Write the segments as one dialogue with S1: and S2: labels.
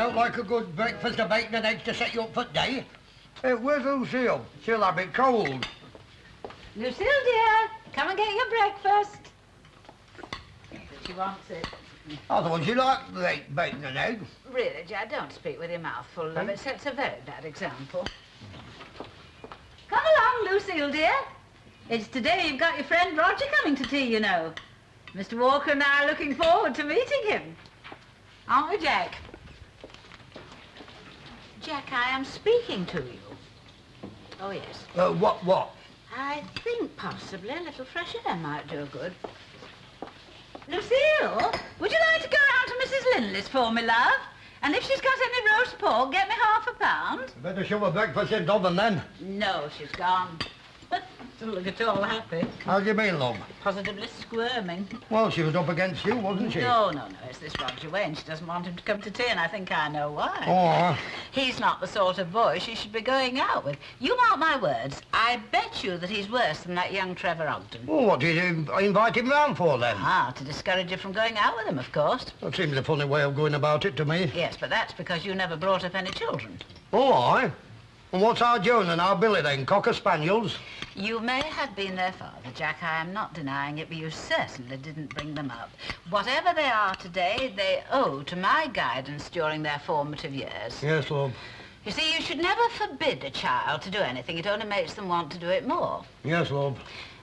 S1: don't like a good breakfast of bacon and eggs to set you up for day? Where's Lucille? She'll have it cold.
S2: Lucille, dear, come and get your breakfast. She wants it.
S1: I thought you liked bacon and eggs.
S2: Really, Jad, don't speak with your mouth full of it. Sets a very bad example. Come along, Lucille, dear. It's today you've got your friend Roger coming to tea, you know. Mr. Walker and I are looking forward to meeting him. Aren't we, Jack? Jack, I am speaking to you. Oh, yes.
S1: What?
S2: I think possibly a little fresh air might do good. Lucille, would you like to go round to Mrs. Linley's for me, love? And if she's got any roast pork, get me £1/2.
S1: Better shove a breakfast in oven then.
S2: No, she's gone. Doesn't look at all happy.
S1: How do you mean, love?
S2: Positively squirming.
S1: Well, she was up against you, wasn't she?
S2: No, it's this Roger Wayne. She doesn't want him to come to tea, and I think I know why.
S1: Oh.
S2: He's not the sort of boy she should be going out with. You mark my words, I bet you that he's worse than that young Trevor Ogden.
S1: Well, what did you invite him round for, then?
S2: Ah, to discourage you from going out with him, of course.
S1: That seems a funny way of going about it to me.
S2: Yes, but that's because you never brought up any children.
S1: Oh, aye? And what's our Joan and our Billy, then? Cocker Spaniels?
S2: You may have been their father, Jack. I am not denying it, but you certainly didn't bring them up. Whatever they are today, they owe to my guidance during their formative years.
S1: Yes, love.
S2: You see, you should never forbid a child to do anything. It only makes them want to do it more.
S1: Yes, love.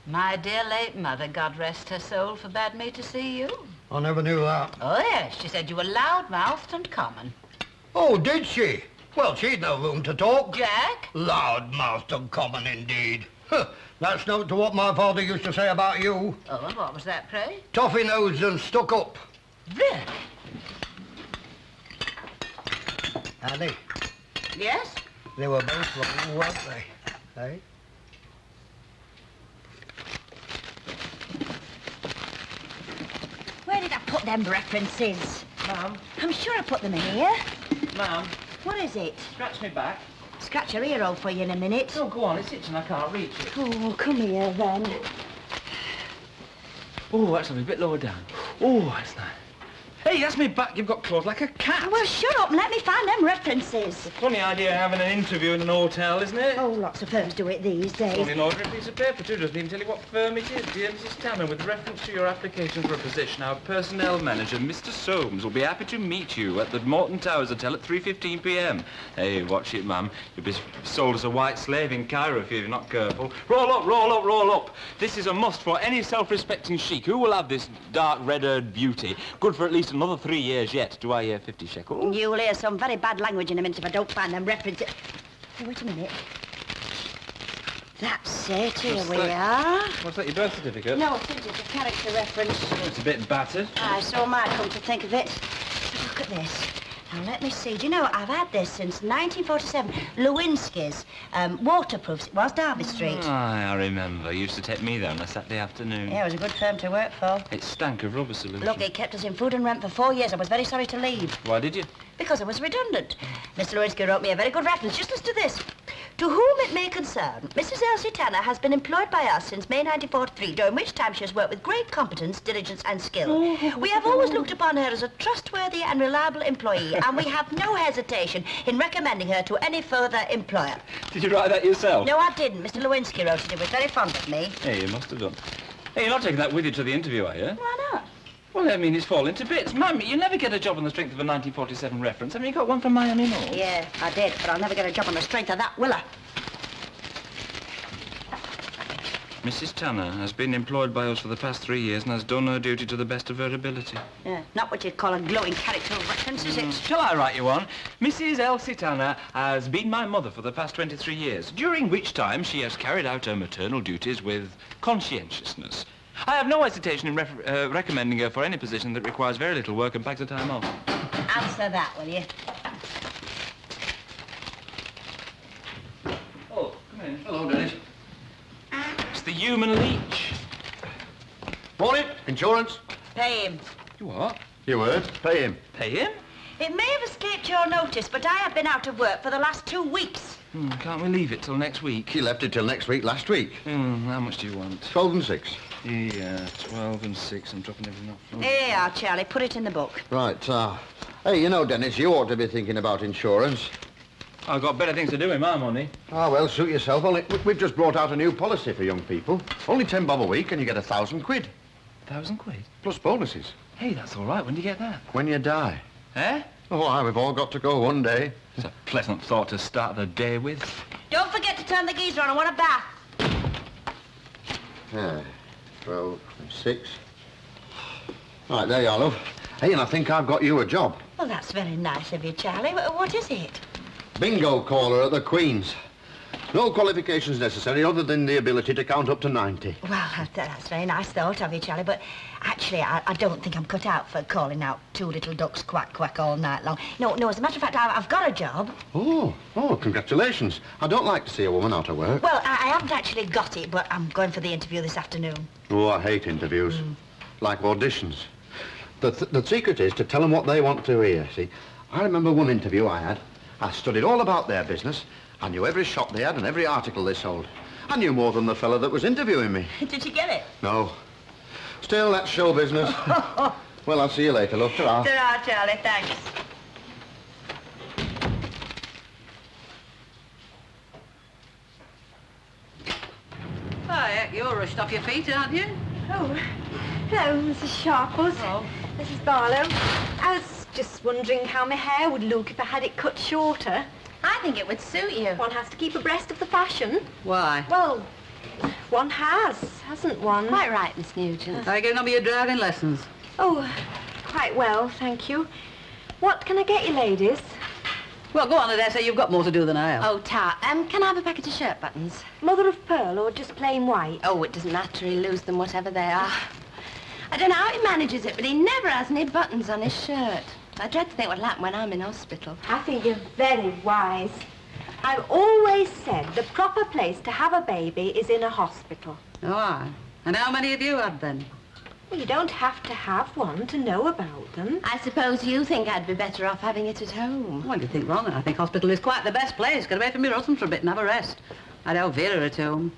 S2: My dear late mother, God rest her soul, forbade me to see you.
S1: I never knew that.
S2: Oh, yes. She said you were loud-mouthed and common.
S1: Oh, did she? Well, she'd no room to talk.
S2: Jack?
S1: Loud-mouthed and common indeed. That's not to what my father used to say about you.
S2: Oh, and what was that, pray?
S1: Toffee-nosed and stuck up.
S2: Really?
S1: Annie?
S2: Yes?
S1: They were both wrong, weren't they? Eh?
S3: Where did I put them references?
S4: Ma'am.
S3: I'm sure I put them in here.
S4: Ma'am.
S3: What is it?
S4: Scratch me back.
S3: Scratch your ear hole for you in a minute.
S4: Oh, go on, it's itching, I can't reach it.
S3: Oh, come here then.
S4: Oh, that's a bit lower down. Oh, that's nice. Hey, that's me back. You've got claws like a cat.
S3: Well, shut up and let me find them references.
S4: Funny idea having an interview in an hotel, isn't it?
S3: Oh, lots of firms do it these days.
S4: Only an ordinary piece of paper, too. Doesn't even tell you what firm it is. Dear Mrs. Tanner, with reference to your application for a position, our personnel manager, Mr. Soames, will be happy to meet you at the Morton Towers Hotel at 3:15 p.m. Hey, watch it, ma'am. You'll be sold as a white slave in Cairo if you're not careful. Roll up, roll up, roll up. This is a must for any self-respecting chic. Who will have this dark red-haired beauty? Good for at least another 3 years yet. Do I hear 50 shekels?
S3: You'll hear some very bad language in a minute if I don't find them references. Oh, wait a minute. That's it. Here we are.
S4: What's that, your birth certificate?
S3: No, it isn't. It's a character reference.
S4: Oh, it's a bit battered.
S3: I saw my come to think of it. Look at this. Now, let me see. Do you know, I've had this since 1947. Lewinsky's. Waterproofs. It was Derby Street.
S4: Aye, I remember. You used to take me there on a Saturday afternoon.
S3: Yeah, it was a good firm to work for.
S4: It stank of rubber solution.
S3: Look, it kept us in food and rent for 4 years. I was very sorry to leave.
S4: Why did you?
S3: Because I was redundant. Mr. Lewinsky wrote me a very good reference. Just listen to this. To whom it may concern, Mrs. Elsie Tanner has been employed by us since May 1943, during which time she has worked with great competence, diligence and skill. We have always looked upon her as a trustworthy and reliable employee, and we have no hesitation in recommending her to any further employer.
S4: Did you write that yourself?
S3: No, I didn't. Mr. Lewinsky wrote it. He was very fond of me.
S4: Hey, you must have done. Hey, you're not taking that with you to the interview, are you?
S3: Why not?
S4: Well, I mean, it's falling to bits. Mum, you never get a job on the strength of a 1947 reference. I mean, you got one from Miami North.
S3: Yeah, I did, but I'll never get a job on the strength of that, will I?
S4: Mrs. Tanner has been employed by us for the past 3 years and has done her duty to the best of her ability.
S3: Yeah, not what you'd call a glowing character reference, is it?
S4: Shall I write you one? Mrs. Elsie Tanner has been my mother for the past 23 years, during which time she has carried out her maternal duties with conscientiousness. I have no hesitation in recommending her for any position that requires very little work and packs the time off.
S3: Answer that, will you?
S4: Oh, come in.
S1: Hello, Dennis.
S4: It's the human leech.
S5: Morning. Insurance.
S3: Pay him.
S4: You what?
S5: You heard. Pay him.
S4: Pay him?
S3: It may have escaped your notice, but I have been out of work for the last 2 weeks.
S4: Can't we leave it till next week?
S5: He left it till next week, last week.
S4: How much do you want?
S5: 12 and 6.
S4: Yeah, 12 and 6. I'm dropping everything off.
S3: Here you are, Charlie. Put it in the book.
S5: Right, Hey, you know, Dennis, you ought to be thinking about insurance.
S4: I've got better things to do with my money.
S5: Ah, well, suit yourself. Only we've just brought out a new policy for young people. Only 10 bob a week and you get 1,000 quid.
S4: 1,000 quid?
S5: Plus bonuses.
S4: Hey, that's all right. When do you get that?
S5: When you die.
S4: Eh?
S5: Oh, aye, we've all got to go one day.
S4: It's a pleasant thought to start the day with.
S3: Don't forget to turn the geyser on. I want a bath.
S5: 12, 6. Right, there you are, love. Hey, and I think I've got you a job.
S3: Well, that's very nice of you, Charlie. What is it?
S5: Bingo caller at the Queen's. No qualifications necessary other than the ability to count up to 90.
S3: Well, that's very nice thought of you, Charlie, but actually, I don't think I'm cut out for calling out two little ducks quack, quack all night long. No, as a matter of fact, I've got a job.
S5: Oh, congratulations. I don't like to see a woman out of work.
S3: Well, I haven't actually got it, but I'm going for the interview this afternoon.
S5: Oh, I hate interviews. Like auditions. The secret is to tell them what they want to hear, see. I remember one interview I had. I studied all about their business. I knew every shop they had and every article they sold. I knew more than the fella that was interviewing me.
S3: Did you get it?
S5: No. Still, that's show business. Well, I'll see you later, love. Ta-ra.
S3: Ta-ra, Charlie, thanks.
S2: Oh, heck, you're rushed off your feet, aren't you?
S6: Oh, hello, Mrs. Sharples.
S2: Oh.
S6: Mrs. Barlow. I was just wondering how my hair would look if I had it cut shorter.
S7: I think it would suit you.
S6: One has to keep abreast of the fashion.
S2: Why?
S6: Well, one hasn't one?
S7: Quite right, Miss Nugent.
S2: Are you getting on with your driving lessons?
S6: Oh, quite well, thank you. What can I get you, ladies?
S2: Well, go on, I dare say you've got more to do than I have.
S7: Oh, Tart, can I have a packet of shirt buttons?
S6: Mother of pearl or just plain white?
S7: Oh, it doesn't matter. He loses them, whatever they are. I don't know how he manages it, but he never has any buttons on his shirt. I dread to think what'll happen when I'm in hospital.
S6: I think you're very wise. I've always said the proper place to have a baby is in a hospital.
S2: Oh, aye. And how many have you had, then?
S6: Well, you don't have to have one to know about them.
S7: I suppose you think I'd be better off having it at home.
S2: Well, you think wrong. I think hospital is quite the best place. Get away from your husband for a bit and have a rest. I'd have Vera at home.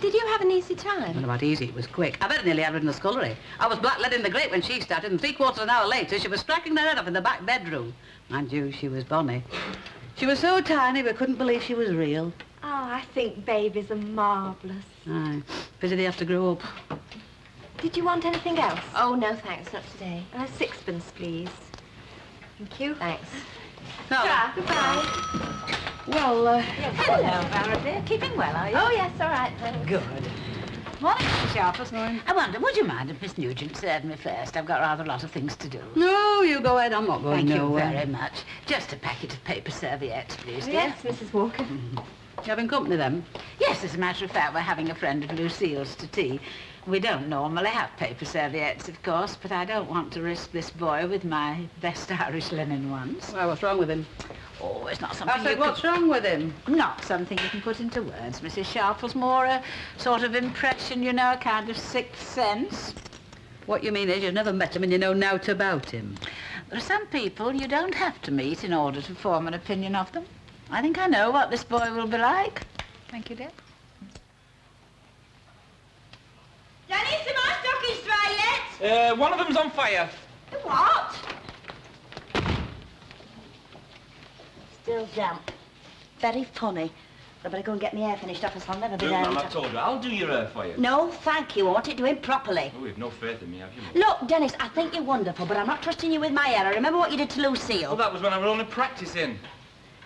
S7: Did you have an easy
S2: Not
S7: time?
S2: about easy, it was quick. I very nearly had her in the scullery. I was black-lead in the grate when she started, and 3/4 of an hour later, she was striking her head off in the back bedroom. Mind you, she was bonny. She was so tiny, we couldn't believe she was real.
S6: Oh, I think babies are marvellous.
S2: Aye. Pity they have to grow up.
S6: Did you want anything else?
S7: Oh, no, thanks, not today.
S6: Sixpence, please. Thank you.
S7: Thanks.
S2: No.
S6: Ta-ra, goodbye.
S2: Well, hello, Vera dear. Keeping well, are you?
S7: Oh, yes, all right, thanks.
S2: Good. Morning, Mrs. Sharples. I wonder, would you mind if Miss Nugent served me first? I've got rather a lot of things to do. No, you go ahead. I'm not going nowhere. Thank you very much. Just a packet of paper serviettes, please, dear.
S6: Yes, Mrs. Walker.
S2: You having company, then? Yes, as a matter of fact, we're having a friend of Lucille's to tea. We don't normally have paper serviettes, of course, but I don't want to risk this boy with my best Irish linen ones. Well, what's wrong with him? Oh, it's not something what's wrong with him? Not something you can put into words, Mrs. Sharples. More a sort of impression, you know, a kind of sixth sense. What you mean is you've never met him and you know naught about him. There are some people you don't have to meet in order to form an opinion of them. I think I know what this boy will be like. Thank you, dear.
S3: Danny, is the my stockings dry yet?
S4: One of them's on fire.
S3: What? Still damp. Very funny. I better go and get my hair finished off, as I'll never be there.
S4: Ma'am, I've told you. I'll do your hair for you.
S3: No, thank you. I want it doing properly.
S4: Oh, you've no faith in me, have you?
S3: Look, Dennis, I think you're wonderful, but I'm not trusting you with my hair. I remember what you did to Lucille.
S4: Well, that was when I was only practising.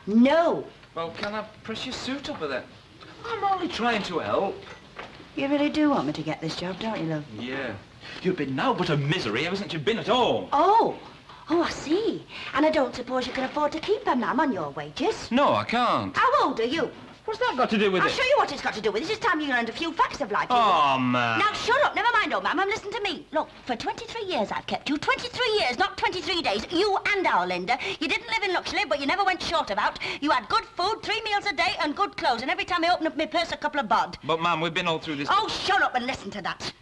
S3: No.
S4: Well, can I press your suit up with it? I'm only trying to help.
S3: You really do want me to get this job, don't you, love?
S4: Yeah. You've been now but a misery ever since you've been at home.
S3: Oh. Oh, I see. And I don't suppose you can afford to keep her, ma'am, on your wages?
S4: No, I can't.
S3: How old are you?
S4: What's that got to do with
S3: I'll
S4: it?
S3: show you what it's got to do with it. It's time you learned a few facts of life.
S4: Oh, man.
S3: Now, shut up. Never mind, old ma'am. Listen to me. Look, for 23 years I've kept you. 23 years, not 23 days. You and our Linda. You didn't live in luxury, but you never went short of out. You had good food, 3 meals a day, and good clothes. And every time I opened up my purse, a couple of bod.
S4: But, Ma'am, we've been all through this...
S3: Oh, shut up and listen to that.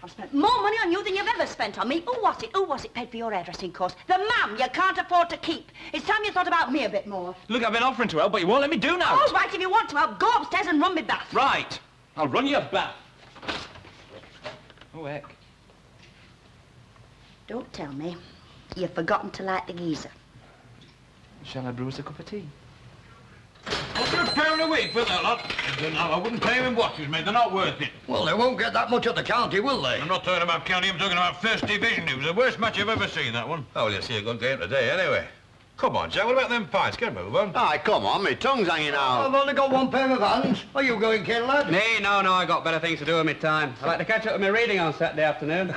S3: I've spent more money on you than you've ever spent on me. Who was it? Who was it paid for your hairdressing course? The man you can't afford to keep. It's time you thought about me a bit more.
S4: Look, I've been offering to help, but you won't let me do now.
S3: All right, if you want to help, go upstairs and run me bath.
S4: Right. I'll run you a bath. Oh, heck.
S3: Don't tell me. You've forgotten to light the geyser.
S4: Shall I brew us a cup of tea?
S8: £100 a week for that lot. No, I wouldn't pay them in watches, mate. They're not worth it.
S1: Well, they won't get that much at the county, will they?
S8: I'm not talking about county, I'm talking about First Division. It was the worst match I've ever seen, that one. Oh, well, you'll see a good game today, anyway. Come on, Jack, what about them pints? Get a move on.
S5: Aye, come on, my tongue's hanging out.
S1: I've only got one pair of hands. Are you going, kid lad?
S9: Me? No, I got better things to do with my time. I like to catch up with my reading on Saturday afternoon.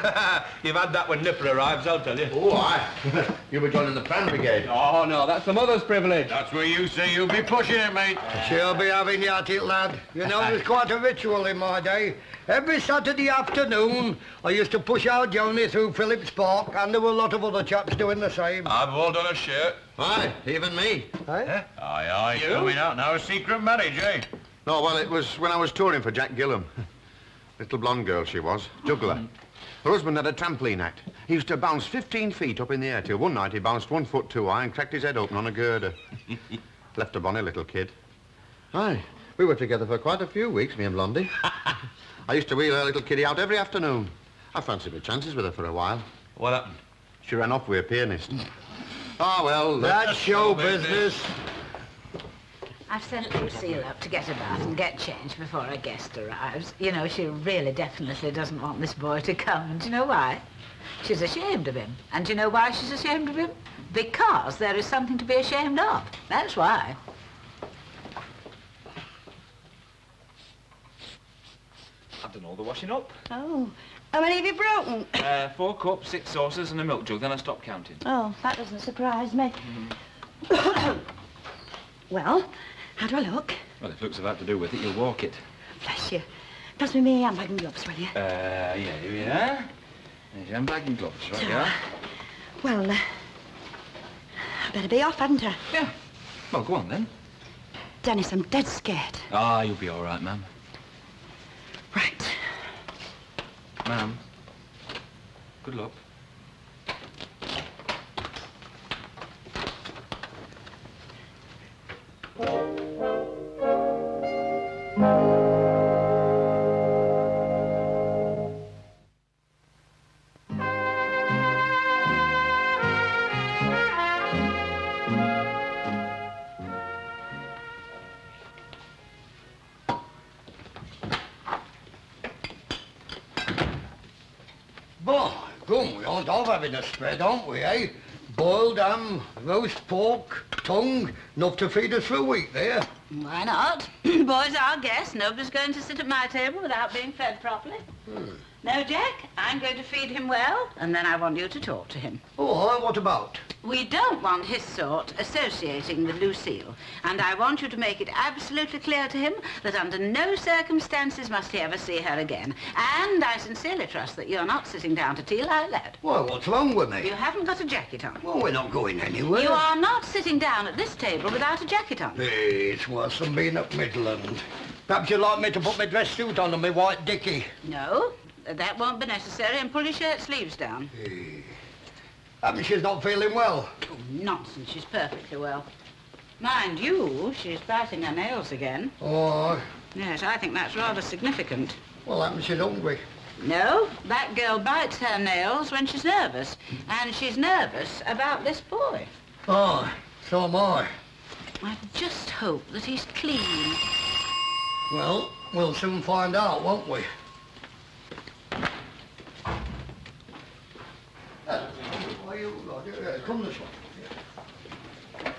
S8: You've had that when Nipper arrives, I'll tell you.
S5: Oh, aye. You were joining the Pram Brigade.
S9: Oh, no, that's the mother's privilege.
S8: That's where you say you'll be pushing it, mate.
S1: She'll be having you at it, lad. You know, there's quite a ritual in my day. Every Saturday afternoon, I used to push out Johnny through Phillips Park, and there were a lot of other chaps doing the same.
S8: I've all done a shirt.
S5: Aye, even me.
S1: Eh?
S8: Aye, coming out now, a secret marriage, eh?
S5: No, well, it was when I was touring for Jack Gillam. Little blonde girl she was, juggler. Her husband had a trampoline act. He used to bounce 15 feet up in the air till one night he bounced 1 foot too high and cracked his head open on a girder. Left a bonny little kid. Aye, we were together for quite a few weeks, me and Blondie. I used to wheel her little kiddie out every afternoon. I fancied my chances with her for a while.
S8: What happened?
S5: She ran off with a pianist. Ah, well...
S1: That's show business.
S2: I've sent Lucille up to get a bath and get changed before our guest arrives. You know, she really definitely doesn't want this boy to come. And do you know why? She's ashamed of him. And do you know why she's ashamed of him? Because there is something to be ashamed of. That's why.
S4: I've done all the washing up.
S3: Oh, how many have you broken?
S4: 4 cups, 6 saucers and a milk jug, then I stopped counting.
S3: Oh, that doesn't surprise me. Well, how do I look?
S4: Well, if looks about to do with it, you'll walk it.
S3: Bless you. Pass me my handbag and gloves, will you?
S4: Yeah, here we are. There's your handbag and gloves, right you are.
S3: Well, I better be off, hadn't I?
S4: Yeah. Well, go on then.
S3: Dennis, I'm dead scared.
S4: Ah, you'll be all right, ma'am.
S3: Right.
S4: Ma'am, good luck.
S1: Boy, come, we aren't all having a spread, aren't we, eh? Boiled ham, roast pork, tongue, enough to feed us for a week there.
S2: Why not? Boys are guests. Nobody's going to sit at my table without being fed properly. No, Jack, I'm going to feed him well, and then I want you to talk to him.
S1: Oh, what about?
S2: We don't want his sort associating with Lucille, and I want you to make it absolutely clear to him that under no circumstances must he ever see her again. And I sincerely trust that you're not sitting down to tea like that.
S1: Well, what's wrong with me?
S2: You haven't got a jacket on.
S1: Well, we're not going anywhere.
S2: You are not sitting down at this table without a jacket on.
S1: Hey, it's worse than being at Midland. Perhaps you'd like me to put my dress suit on and my white dickie.
S2: No, that won't be necessary, and pull your shirt sleeves down.
S1: Hey. Perhaps she's not feeling well.
S2: Oh, nonsense, she's perfectly well. Mind you, she's biting her nails again.
S1: Oh,
S2: Yes, I think that's rather significant.
S1: well, that she's hungry.
S2: No, that girl bites her nails when she's nervous, and she's nervous about this boy.
S1: Oh, so am I.
S2: I just hope that he's clean.
S1: Well, we'll soon find out, won't we? Come this way.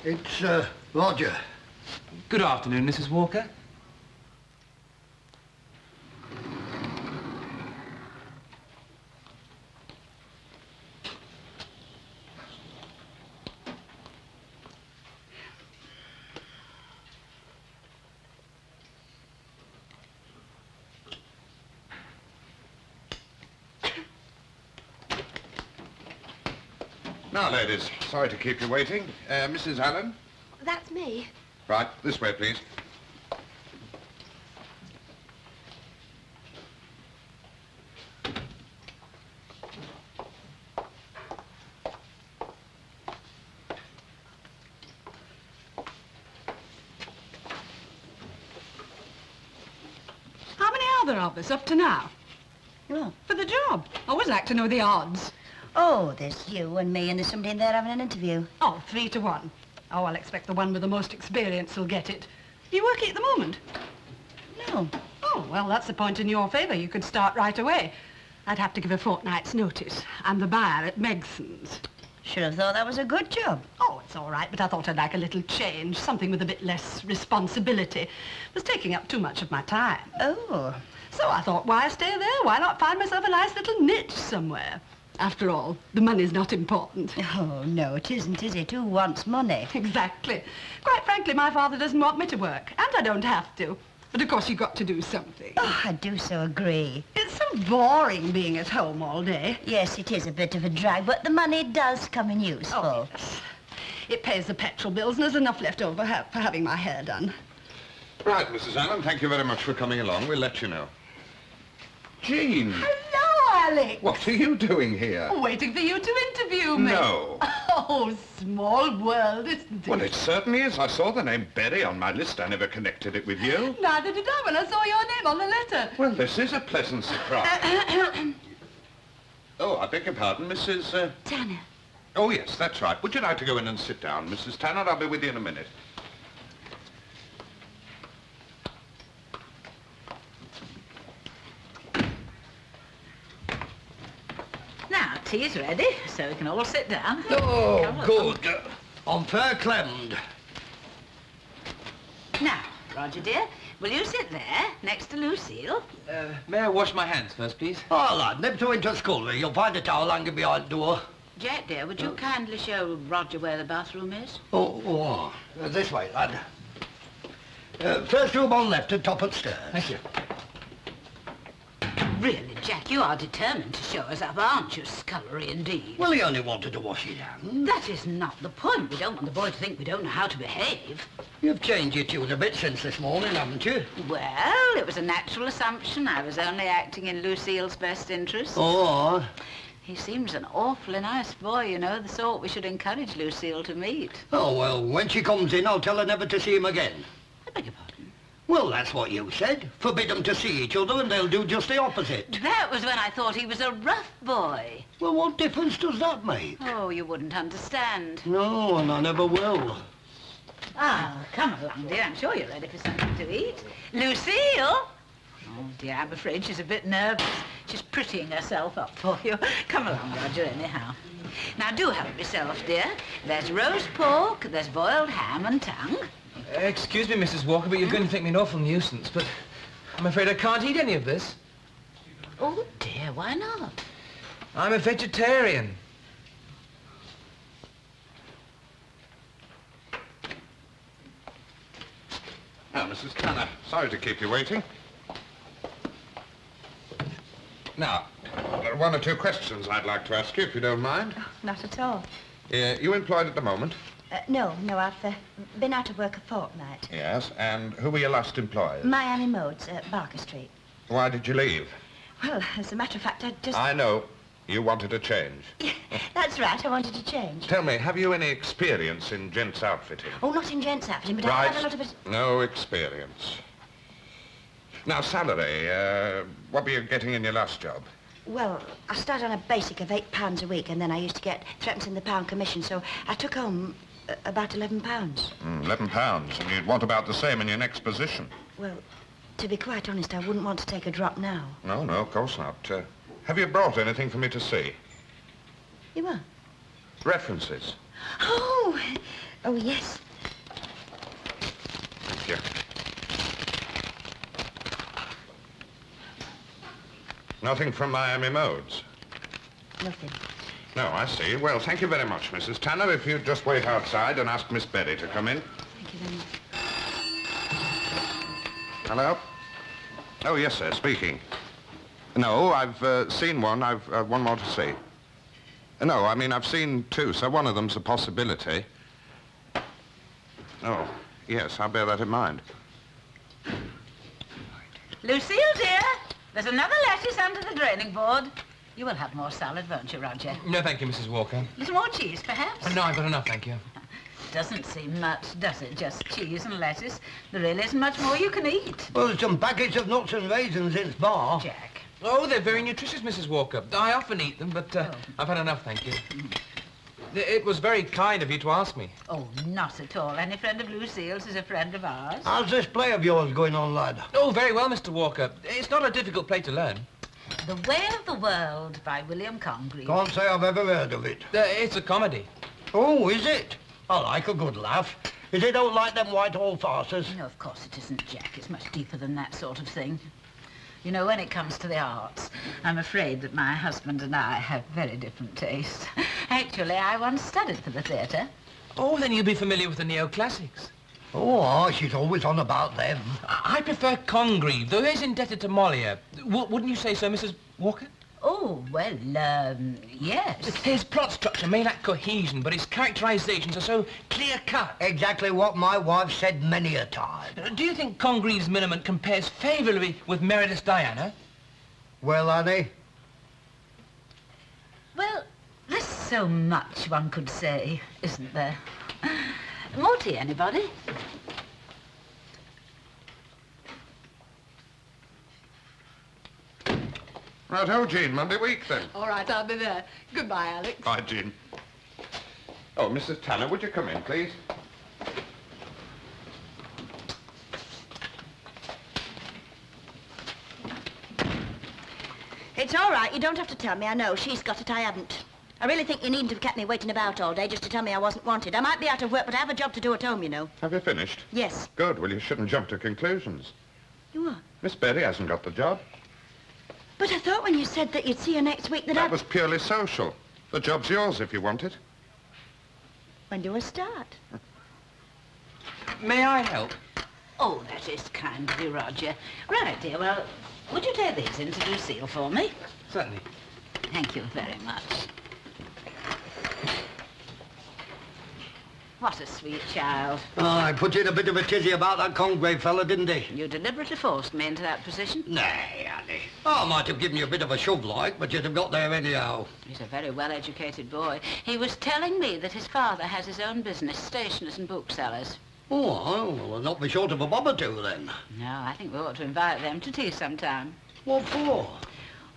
S1: It's, Roger.
S4: Good afternoon, Mrs. Walker.
S10: Now, ladies, sorry to keep you waiting. Mrs. Allen?
S7: That's me.
S10: Right, this way, please.
S11: How many are there of us up to now?
S3: Well,
S11: For the job. I always like to know the odds.
S3: Oh, there's you and me, and there's somebody in there having an interview.
S11: Oh, 3 to 1. Oh, I'll expect the one with the most experience will get it. Are you working at the moment?
S3: No.
S11: Oh, well, that's a point in your favour. You could start right away. I'd have to give a fortnight's notice. I'm the buyer at Megson's.
S3: Should have thought that was a good job.
S11: Oh, it's all right, but I thought I'd like a little change, something with a bit less responsibility. It was taking up too much of my time.
S3: Oh.
S11: So I thought, why stay there? Why not find myself a nice little niche somewhere? After all, the money's not important.
S3: Oh, no, it isn't, is it? Who wants money?
S11: Exactly. Quite frankly, my father doesn't want me to work, and I don't have to. But of course, you've got to do something.
S3: Oh, I do so agree.
S11: It's so boring being at home all day.
S3: Yes, it is a bit of a drag, but the money does come in useful.
S11: Oh, yes. It pays the petrol bills, and there's enough left over for having my hair done.
S10: Right, Mrs. Allen, thank you very much for coming along. We'll let you know. Jean!
S11: Hello, Alex!
S10: What are you doing here?
S11: Waiting for you to interview me.
S10: No.
S11: Oh, small world, isn't it?
S10: Well, it certainly is. I saw the name Berry on my list. I never connected it with you.
S11: Neither did I when I saw your name on the letter.
S10: Well, this is a pleasant surprise. Oh, I beg your pardon, Mrs.
S3: Tanner.
S10: Oh, yes, that's right. Would you like to go in and sit down, Mrs. Tanner? I'll be with you in a minute.
S2: Now, tea's ready, so we can all sit down.
S1: Oh,
S2: Come on.
S1: good. I'm fair clemmed.
S2: Now, Roger, dear, will you sit there, next to Lucille?
S4: May I wash my hands first, please?
S1: Oh, lad, nip to into school. You'll find a towel hanging behind the door.
S2: Jack, dear, would you kindly show Roger where the bathroom is?
S1: This way, lad. First room on left at top of stairs.
S4: Thank you.
S2: Really, Jack, you are determined to show us up, aren't you, scullery indeed?
S1: Well, he only wanted to wash his hands.
S2: That is not the point. We don't want the boy to think we don't know how to behave.
S1: You've changed your tune a bit since this morning, haven't you?
S2: Well, it was a natural assumption. I was only acting in Lucille's best interest.
S1: Oh,
S2: He seems an awfully nice boy, you know, the sort we should encourage Lucille to meet.
S1: Oh, well, when she comes in, I'll tell her never to see him again.
S2: I beg your pardon?
S1: Well, that's what you said. Forbid them to see each other and they'll do just the opposite.
S2: That was when I thought he was a rough boy.
S1: Well, what difference does that make?
S2: Oh, you wouldn't understand.
S1: No, and I never will.
S2: Ah, come along, dear. I'm sure you're ready for something to eat. Lucille! Oh, dear, I'm afraid she's a bit nervous. She's prettying herself up for you. Come along, Roger, anyhow. Now, do help yourself, dear. There's roast pork, there's boiled ham and tongue.
S12: Excuse me, Mrs. Walker, but you're going to think me an awful nuisance, but I'm afraid I can't eat any of this.
S2: Oh, dear, why not?
S12: I'm a vegetarian.
S10: Now, Mrs. Tanner, sorry to keep you waiting. Now, there are one or two questions I'd like to ask you, if you don't mind.
S3: Not at all.
S10: You employed at the moment?
S3: No, I've been out of work a fortnight.
S10: Yes, and who were your last employers?
S3: Miami Modes at Barker Street.
S10: Why did you leave?
S3: Well, as a matter of fact, I just...
S10: I know. You wanted a change.
S3: That's right, I wanted to change.
S10: Tell me, have you any experience in gents' outfitting?
S3: Oh, not in gents' outfitting, but
S10: Right.
S3: I had a lot of it...
S10: No experience. Now, salary, what were you getting in your last job?
S3: Well, I started on a basic of £8 a week, and then I used to get threepence in the pound commission, so I took home about £11.
S10: £11, and you'd want about the same in your next position.
S3: Well, to be quite honest, I wouldn't want to take a drop now.
S10: No, of course not. Have you brought anything for me to see?
S3: You are?
S10: References.
S3: Oh, yes.
S10: Thank you. Nothing from Miami Modes?
S3: Nothing.
S10: No, I see. Well, thank you very much, Mrs. Tanner. If you'd just wait outside and ask Miss Berry to come in.
S3: Thank you very much.
S10: Hello? Oh, yes, sir, speaking. No, I've seen one. I've one more to see. No, I mean, I've seen two, so one of them's a possibility. Oh, yes, I'll bear that in mind.
S2: Lucille, dear, there's another lettuce under the draining board. You will have more salad, won't you, Roger?
S12: No, thank you, Mrs. Walker.
S2: A little more cheese, perhaps?
S12: No, I've got enough, thank you.
S2: Doesn't seem much, does it? Just cheese and lettuce. There really isn't much more you can eat.
S1: Well, there's some packets of nuts and raisins in the bar.
S2: Jack.
S12: Oh, they're very nutritious, Mrs. Walker. I often eat them, but I've had enough, thank you. It was very kind of you to ask me.
S2: Oh, not at all. Any friend of Lucille's is a friend of ours.
S1: How's this play of yours going on, lad?
S12: Oh, very well, Mr. Walker. It's not a difficult play to learn.
S2: The Way of the World by William Congreve.
S1: Can't say I've ever heard of it.
S12: It's a comedy.
S1: Oh, is it? I like a good laugh. Is it don't like them Whitehall farces?
S2: No, of course it isn't, Jack. It's much deeper than that sort of thing. You know, when it comes to the arts, I'm afraid that my husband and I have very different tastes. Actually, I once studied for the theatre.
S12: Oh, then you'll be familiar with the neoclassics.
S1: Oh, she's always on about them.
S12: I prefer Congreve, though he's indebted to Molière. Wouldn't you say so, Mrs. Walker?
S2: Oh, well, yes.
S12: His plot structure may lack cohesion, but his characterizations are so clear-cut.
S1: Exactly what my wife said many a time.
S12: Do you think Congreve's Miniment compares favourably with Meredith's Diana?
S1: Well, Annie?
S2: Well, there's so much one could say, isn't there? More tea, anybody?
S10: Right-ho, Jean, Monday week, then.
S11: All right, I'll be there. Goodbye, Alex.
S10: Bye, Jean. Oh, Mrs. Tanner, would you come in, please?
S3: It's all right. You don't have to tell me. I know. She's got it. I haven't. I really think you needn't have kept me waiting about all day just to tell me I wasn't wanted. I might be out of work, but I have a job to do at home, you know.
S10: Have you finished?
S3: Yes.
S10: Good. Well, you shouldn't jump to conclusions.
S3: You are?
S10: Miss Berry hasn't got the job.
S3: But I thought when you said that you'd see her next week that
S10: That was purely social. The job's yours if you want it.
S3: When do I start?
S12: May I help?
S2: Oh, that is kind of you, Roger. Right, dear, well, would you take these in to Lucille for me?
S12: Certainly.
S2: Thank you very much. What a sweet child.
S1: Oh, I put you in a bit of a tizzy about that Congreve fella, didn't he?
S2: You deliberately forced me into that position.
S1: Nay, Annie. Oh, I might have given you a bit of a shove, like, but you'd have got there anyhow.
S2: He's a very well-educated boy. He was telling me that his father has his own business, stationers and booksellers.
S1: Oh, well, we'll not be short of a bob or two, then.
S2: No, I think we ought to invite them to tea sometime.
S1: What for?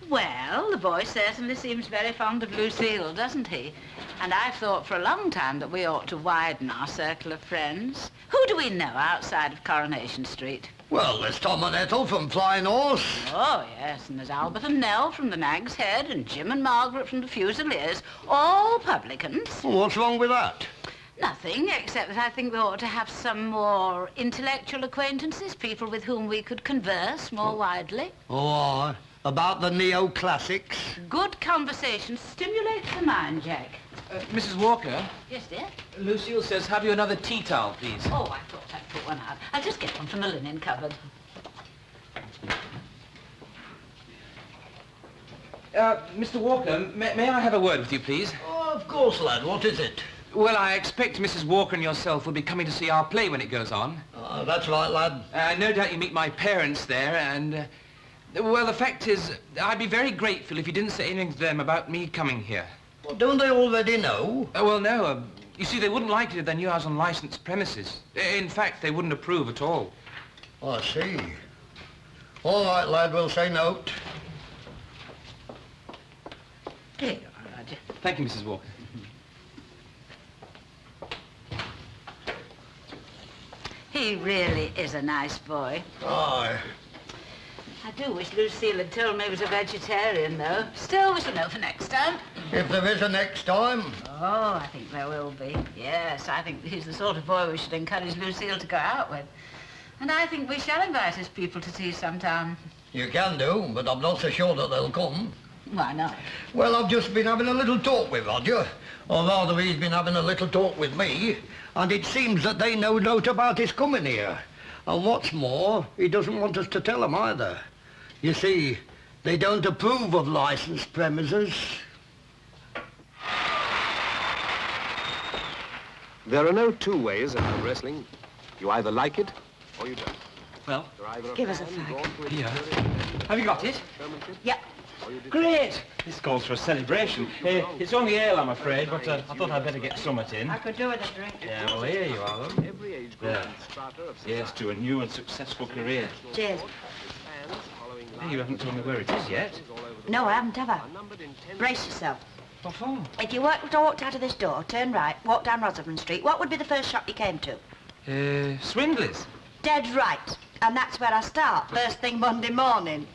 S2: Well, the boy certainly seems very fond of Lucille, doesn't he? And I've thought for a long time that we ought to widen our circle of friends. Who do we know outside of Coronation Street?
S1: Well, there's Tom and Ethel from Flying Horse.
S2: Oh, yes, and there's Albert and Nell from the Nag's Head and Jim and Margaret from the Fusiliers, all publicans.
S1: Well, what's wrong with that?
S2: Nothing, except that I think we ought to have some more intellectual acquaintances, people with whom we could converse more widely.
S1: Oh, about the neoclassics.
S2: Good conversation stimulates the mind, Jack.
S12: Mrs. Walker?
S2: Yes, dear?
S12: Lucille says, have you another tea towel, please?
S2: Oh, I thought I'd put one out. I'll just get one from the linen cupboard.
S12: Mr. Walker, may I have a word with you, please?
S1: Oh, of course, lad. What is it?
S12: Well, I expect Mrs. Walker and yourself will be coming to see our play when it goes on.
S1: Oh, that's right, lad.
S12: No doubt you meet my parents there, and... well, the fact is, I'd be very grateful if you didn't say anything to them about me coming here.
S1: Well, don't they already know?
S12: Well, no. You see, they wouldn't like it if they knew I was on licensed premises. In fact, they wouldn't approve at all.
S1: Oh, I see. All right, lad, we'll say note.
S2: Here you are, Roger.
S12: Thank you, Mrs. Walker.
S2: He really is a nice boy.
S1: Aye.
S2: I do wish Lucille had told me he was a vegetarian, though. Still, we shall know for next time.
S1: If there is a next time.
S2: Oh, I think there will be. Yes, I think he's the sort of boy we should encourage Lucille to go out with. And I think we shall invite his people to tea sometime.
S1: You can do, but I'm not so sure that they'll come.
S2: Why not?
S1: Well, I've just been having a little talk with Roger. Or rather, he's been having a little talk with me. And it seems that they know naught about his coming here. And what's more, he doesn't want us to tell them either. You see, they don't approve of licensed premises.
S13: There are no two ways about wrestling. You either like it or you don't.
S12: Well,
S3: Give us a fag.
S12: here. Have you got it?
S3: Yep.
S4: Great! This calls for a celebration. It's only ale, I'm afraid, but I thought I'd better get something in.
S3: I could do with a drink.
S4: Yeah, well, here you are, then.
S13: Every age group
S4: There.
S13: and strata of
S4: Yes, to a new and successful career.
S3: Cheers.
S13: fans following
S12: Hey, you haven't told me where it is yet.
S3: No, I haven't ever. Brace yourself.
S12: What for?
S3: If you walked out of this door, turn right, walk down Rosamond Street, what would be the first shop you came to?
S12: Swindlers.
S3: Dead right. And that's where I start, first thing Monday morning.